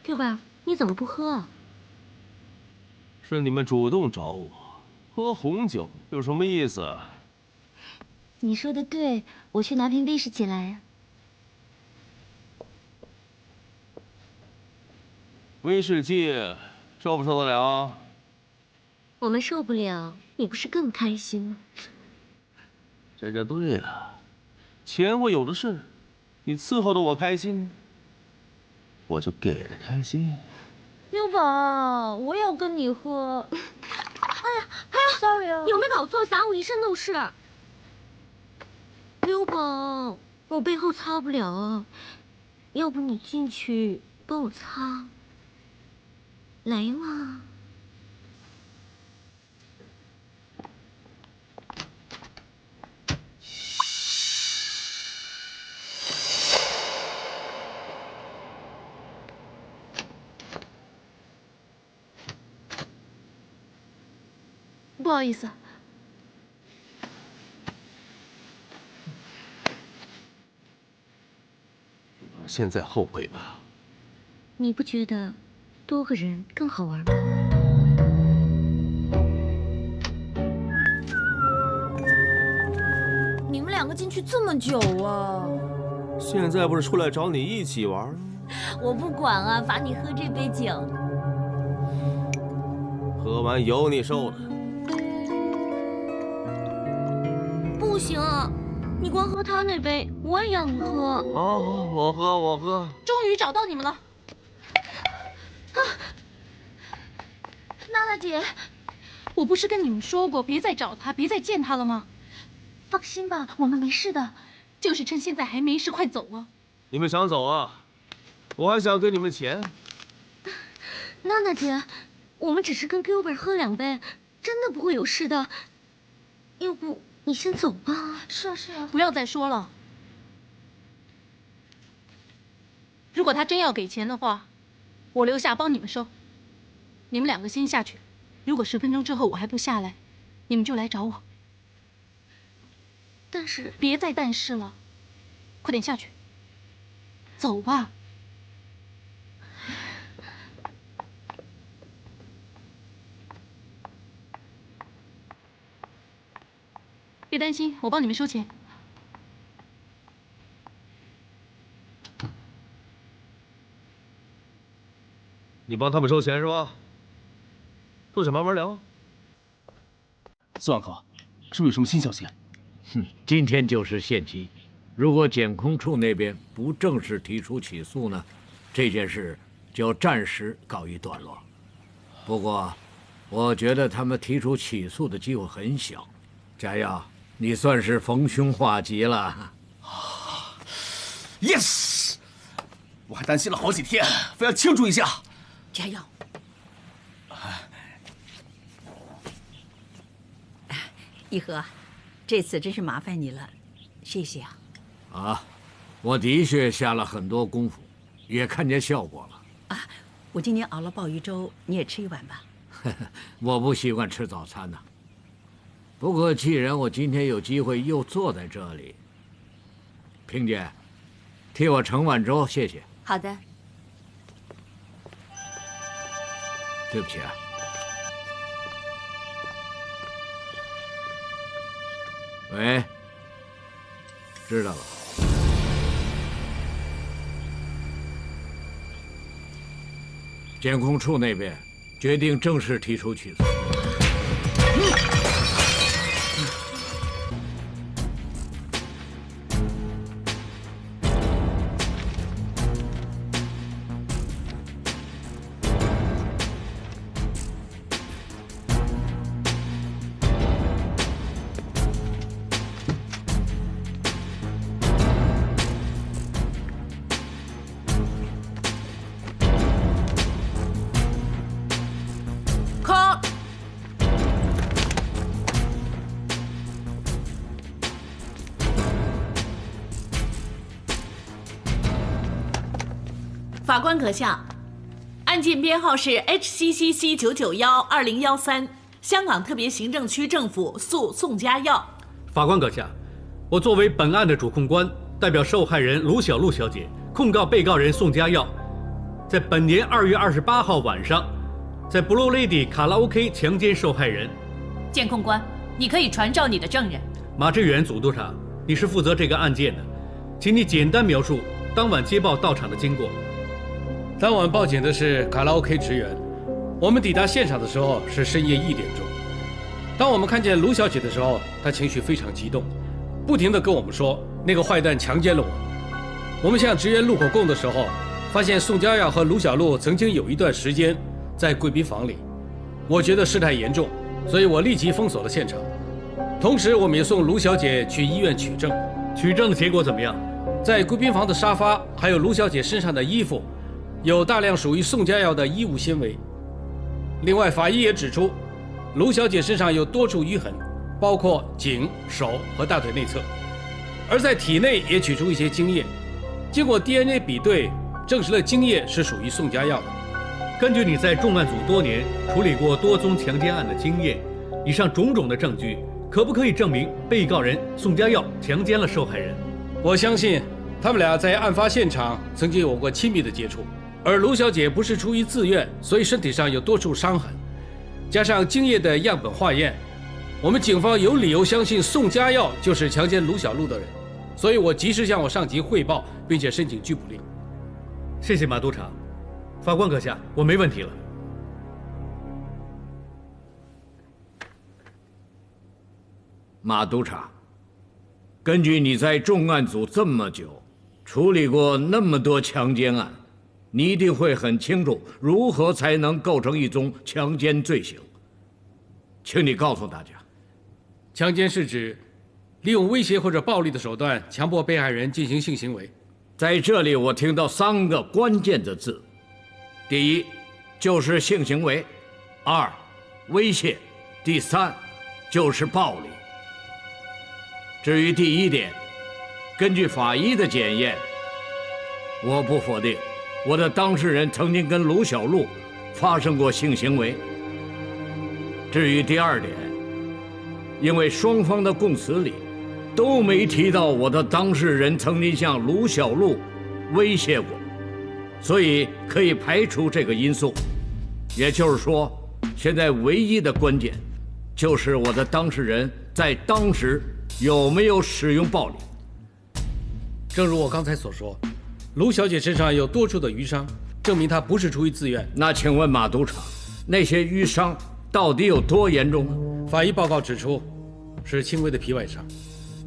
Q 宝，你怎么不喝啊？是你们主动找我，喝红酒有什么意思？你说的对，我去拿瓶威士忌来。威士忌受不受得了？我们受不了，你不是更开心吗？这就对了，钱我有的是，你伺候的我开心，我就给的开心。Q 宝，我也要跟你喝。哎呀，sorry 啊，有没有搞错？洒我一身都是。Q 宝，我背后擦不了啊，要不你进去帮我擦？来嘛。不好意思。现在后悔吧？你不觉得多个人更好玩吗？你们两个进去这么久啊？现在不是出来找你一起玩？我不管啊，罚你喝这杯酒。喝完有你受的。不行啊，你光喝他那杯，我也要你喝。好，我喝，我喝。终于找到你们了。啊，娜娜姐，我不是跟你们说过，别再找他，别再见他了吗？放心吧，我们没事的。就是趁现在还没事，快走啊！你们想走啊？我还想给你们钱。娜娜姐，我们只是跟 Gilbert 喝2杯，真的不会有事的。要不你先走吧。是啊，是啊，不要再说了。如果他真要给钱的话，我留下帮你们收。你们两个先下去，如果10分钟之后我还不下来，你们就来找我。但是别再但是了，快点下去，走吧。别担心，我帮你们收钱。你帮他们收钱是吧？坐下慢慢聊。司万科，是不是有什么新消息？今天就是限期，如果检控处那边不正式提出起诉呢，这件事就暂时告一段落。不过，我觉得他们提出起诉的机会很小。佳耀，你算是逢凶化吉了。Yes！ 我还担心了好几天，非要庆祝一下。佳耀，一和，这次真是麻烦你了，谢谢啊。啊，我的确下了很多功夫，也看见效果了。啊，我今天熬了鲍鱼粥，你也吃一碗吧。我不习惯吃早餐呢。不过既然我今天有机会又坐在这里，萍姐，替我盛碗粥，谢谢。好的。对不起啊。喂，知道了。检控处那边决定正式提出起诉。法官阁下，案件编号是 HCCC 9912013，香港特别行政区政府诉宋家耀。法官阁下，我作为本案的主控官，代表受害人卢小璐小姐控告被告人宋家耀，在本年2月28号晚上，在 Blue Lady 卡拉 OK 强奸受害人。监控官，你可以传召你的证人。马志远总督察，你是负责这个案件的，请你简单描述当晚接报到场的经过。当晚报警的是卡拉 OK 职员，我们抵达现场的时候是深夜1点钟。当我们看见卢小姐的时候，她情绪非常激动，不停地跟我们说那个坏蛋强奸了我。我们向职员录口供的时候，发现宋佳耀和卢小璐曾经有一段时间在贵宾房里。我觉得事态严重，所以我立即封锁了现场。同时，我们也送卢小姐去医院取证。取证的结果怎么样？在贵宾房的沙发还有卢小姐身上的衣服，有大量属于宋佳耀的衣物纤维。另外，法医也指出，卢小姐身上有多处淤痕，包括颈、手和大腿内侧，而在体内也取出一些精液。经过 DNA 比对，证实了精液是属于宋佳耀的。根据你在重案组多年处理过多宗强奸案的经验，以上种种的证据，可不可以证明被告人宋佳耀强奸了受害人？我相信他们俩在案发现场曾经有过亲密的接触，而卢小姐不是出于自愿，所以身体上有多处伤痕，加上精液的样本化验，我们警方有理由相信宋佳耀就是强奸卢小璐的人，所以我及时向我上级汇报，并且申请拘捕令。谢谢马督察。法官阁下，我没问题了。马督察，根据你在重案组这么久，处理过那么多强奸案，你一定会很清楚如何才能构成一宗强奸罪行。请你告诉大家，强奸是指利用威胁或者暴力的手段强迫被害人进行性行为。在这里我听到3个关键的字，第一就是性行为，2威胁，第3就是暴力。至于第一点，根据法医的检验，我不否定我的当事人曾经跟卢小璐发生过性行为。至于第2点，因为双方的供词里都没提到我的当事人曾经向卢小璐威胁过，所以可以排除这个因素。也就是说，现在唯一的关键就是我的当事人在当时有没有使用暴力。正如我刚才所说，卢小姐身上有多处的淤伤，证明她不是出于自愿。那请问马督察，那些淤伤到底有多严重呢？法医报告指出，是轻微的皮外伤。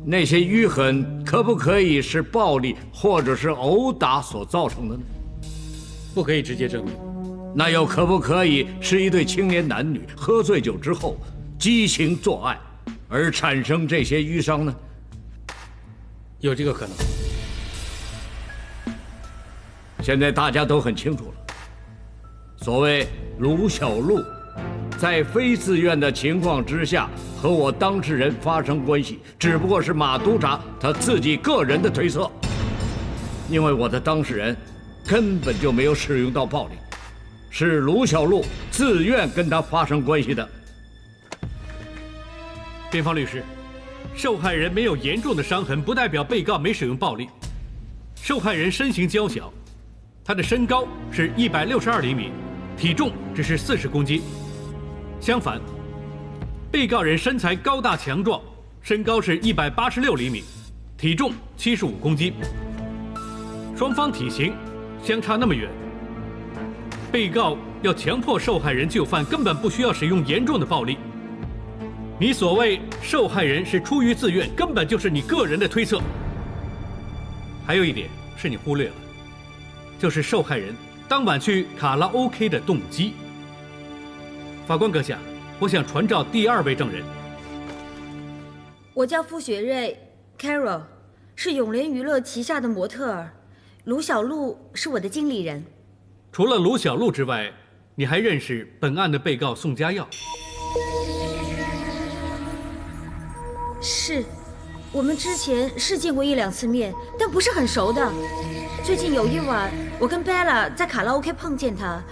那些淤痕可不可以是暴力或者是殴打所造成的呢？不可以直接证明。那又可不可以是一对青年男女喝醉酒之后激情做爱而产生这些淤伤呢？有这个可能。现在大家都很清楚了，所谓卢小璐在非自愿的情况之下和我当事人发生关系，只不过是马督察他自己个人的推测，因为我的当事人根本就没有使用到暴力，是卢小璐自愿跟他发生关系的。辩方律师，受害人没有严重的伤痕，不代表被告没使用暴力。受害人身形娇小，他的身高是162厘米，体重只是40公斤。相反，被告人身材高大强壮，身高是186厘米，体重75公斤。双方体型相差那么远，被告要强迫受害人就范，根本不需要使用严重的暴力。你所谓受害人是出于自愿，根本就是你个人的推测。还有一点是你忽略了，就是受害人当晚去卡拉 OK 的动机。法官阁下，我想传召第2位证人。我叫傅雪瑞 ，Carol， 是永联娱乐旗下的模特儿，卢小璐是我的经理人。除了卢小璐之外，你还认识本案的被告宋佳耀？是，我们之前是见过1、2次面，但不是很熟的。最近有一晚，我跟 Bella 在卡拉 OK 碰见他，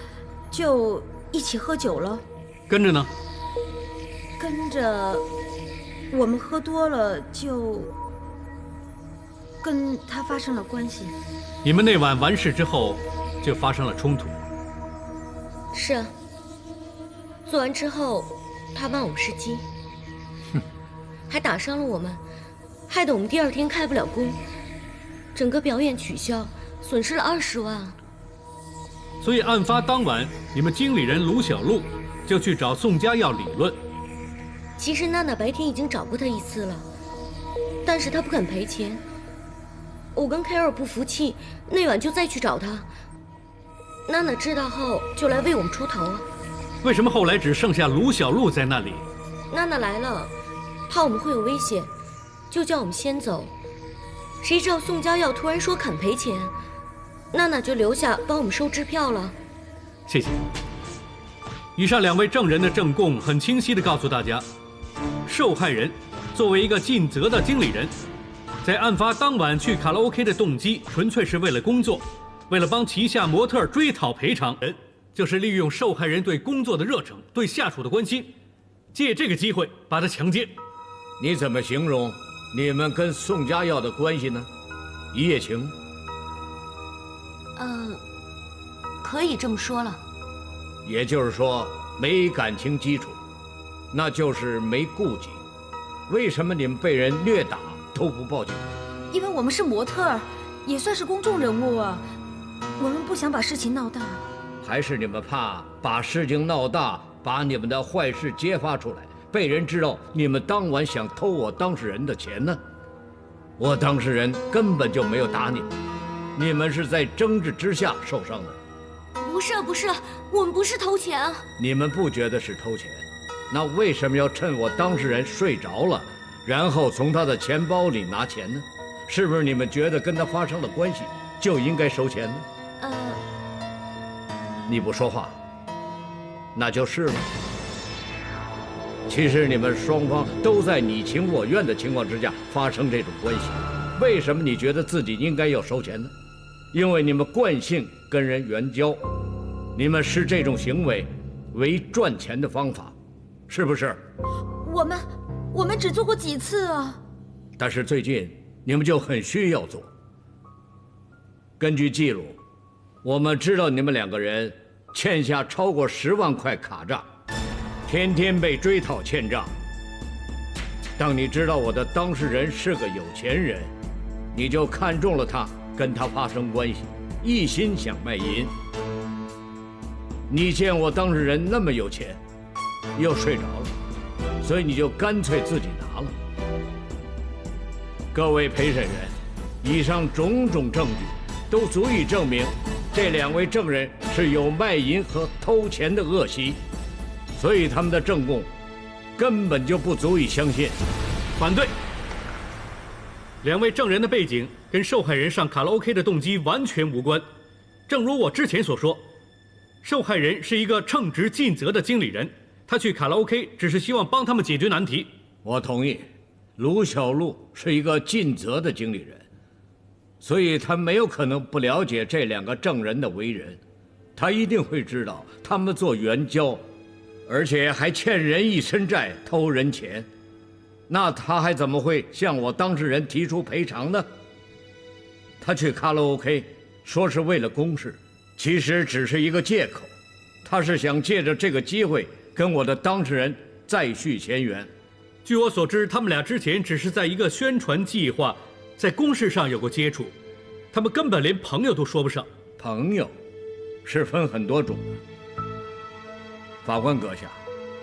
就一起喝酒了。跟着呢？跟着，我们喝多了就跟他发生了关系。你们那晚完事之后，就发生了冲突。是啊，做完之后，他骂我们是鸡，还打伤了我们，害得我们第2天开不了工，整个表演取消，损失了20万。所以案发当晚，你们经理人卢小璐就去找宋家耀理论。其实娜娜白天已经找过他1次了，但是他不肯赔钱。我跟凯尔不服气，那晚就再去找他。娜娜知道后就来为我们出头了。为什么后来只剩下卢小璐在那里？娜娜来了，怕我们会有危险，就叫我们先走。谁知道宋家耀突然说肯赔钱，娜娜就留下帮我们收支票了。谢谢。以上2位证人的证供很清晰地告诉大家，受害人作为一个尽责的经理人，在案发当晚去卡拉 OK 的动机纯粹是为了工作，为了帮旗下模特追讨赔偿，就是利用受害人对工作的热忱、对下属的关心，借这个机会把他强奸。你怎么形容你们跟宋家耀的关系呢？一夜情？可以这么说了。也就是说没感情基础，那就是没顾忌。为什么你们被人虐打都不报警？因为我们是模特儿，也算是公众人物啊，我们不想把事情闹大。还是你们怕把事情闹大，把你们的坏事揭发出来，被人知道你们当晚想偷我当事人的钱呢？我当事人根本就没有打你们，你们是在争执之下受伤的。不是，我们不是偷钱啊。你们不觉得是偷钱，那为什么要趁我当事人睡着了，然后从他的钱包里拿钱呢？是不是你们觉得跟他发生了关系就应该收钱呢？你不说话，那就是了。其实你们双方都在你情我愿的情况之下发生这种关系，为什么你觉得自己应该要收钱呢？因为你们惯性跟人援交，你们视这种行为为赚钱的方法，是不是？我们只做过几次啊。但是最近你们就很需要做。根据记录，我们知道你们2个人欠下超过10万块卡债，天天被追讨欠账。当你知道我的当事人是个有钱人，你就看中了他，跟他发生关系，一心想卖淫。你见我当事人那么有钱，又睡着了，所以你就干脆自己拿了。各位陪审人，以上种种证据都足以证明这2位证人是有卖淫和偷钱的恶习，所以他们的证供根本就不足以相信。反对。2位证人的背景跟受害人上卡拉 OK 的动机完全无关。正如我之前所说，受害人是一个称职尽责的经理人，他去卡拉 OK 只是希望帮他们解决难题。我同意，卢小璐是一个尽责的经理人，所以他没有可能不了解这2个证人的为人，他一定会知道他们做援交，而且还欠人一身债，偷人钱，那他还怎么会向我当事人提出赔偿呢？他去卡拉 OK 说是为了公事，其实只是一个借口，他是想借着这个机会跟我的当事人再续前缘。据我所知，他们俩之前只是在一个宣传计划，在公事上有过接触，他们根本连朋友都说不上。朋友是分很多种的。法官阁下，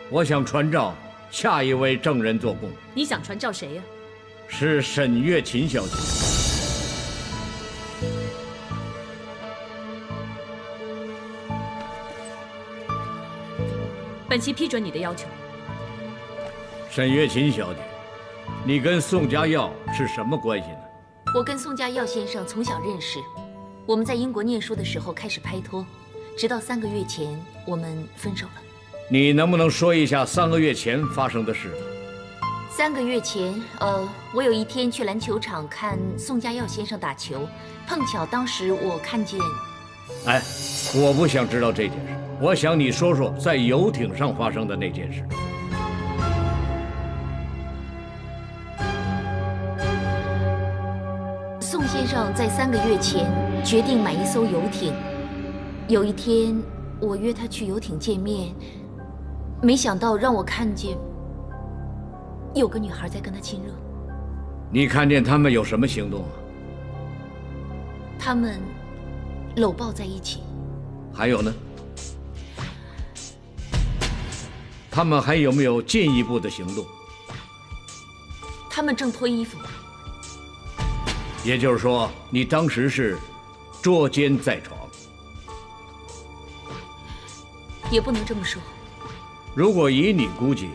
我想传召下一位证人做供。你想传召谁呀？是沈月琴小姐。本席批准你的要求。沈月琴小姐，你跟宋家耀是什么关系呢？我跟宋家耀先生从小认识，我们在英国念书的时候开始拍拖，直到3个月前我们分手了。你能不能说一下3个月前发生的事？3个月前，我有一天去篮球场看宋家耀先生打球，碰巧当时我看见……哎，我不想知道这件事，我想你说说在游艇上发生的那件事。宋先生在3个月前决定买一艘游艇，有一天，我约他去游艇见面，没想到让我看见有个女孩在跟他亲热。你看见他们有什么行动啊？他们搂抱在一起。还有呢？他们还有没有进一步的行动？他们正脱衣服。也就是说，你当时是捉奸在床。也不能这么说。如果以你估计，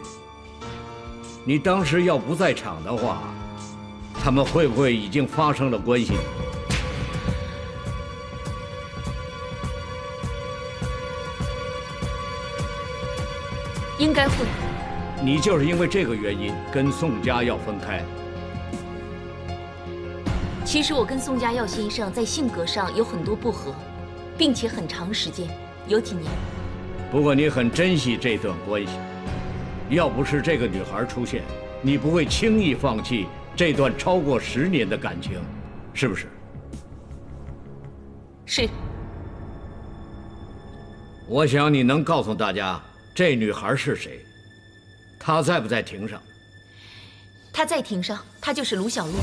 你当时要不在场的话，他们会不会已经发生了关系？应该会。你就是因为这个原因跟宋家耀分开？其实我跟宋家耀先生在性格上有很多不合，并且很长时间，有几年。不过你很珍惜这段关系，要不是这个女孩出现，你不会轻易放弃这段超过10年的感情，是不是？是。我想你能告诉大家这女孩是谁，她在不在庭上？她在庭上，她就是卢小璐。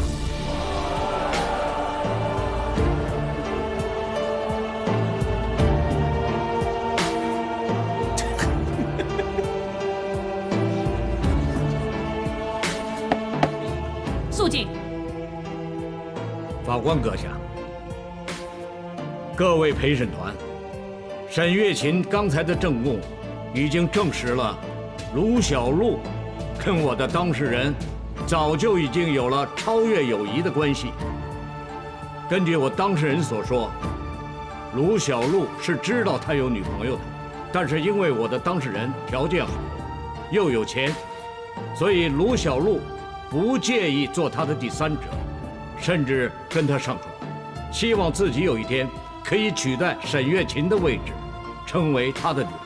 肃静。法官阁下，各位陪审团，沈月琴刚才的证供已经证实了卢小璐跟我的当事人早就已经有了超越友谊的关系。根据我当事人所说，卢小璐是知道他有女朋友的，但是因为我的当事人条件好，又有钱，所以卢小璐不介意做他的第三者，甚至跟他上床，希望自己有一天可以取代沈月琴的位置，成为他的女朋友。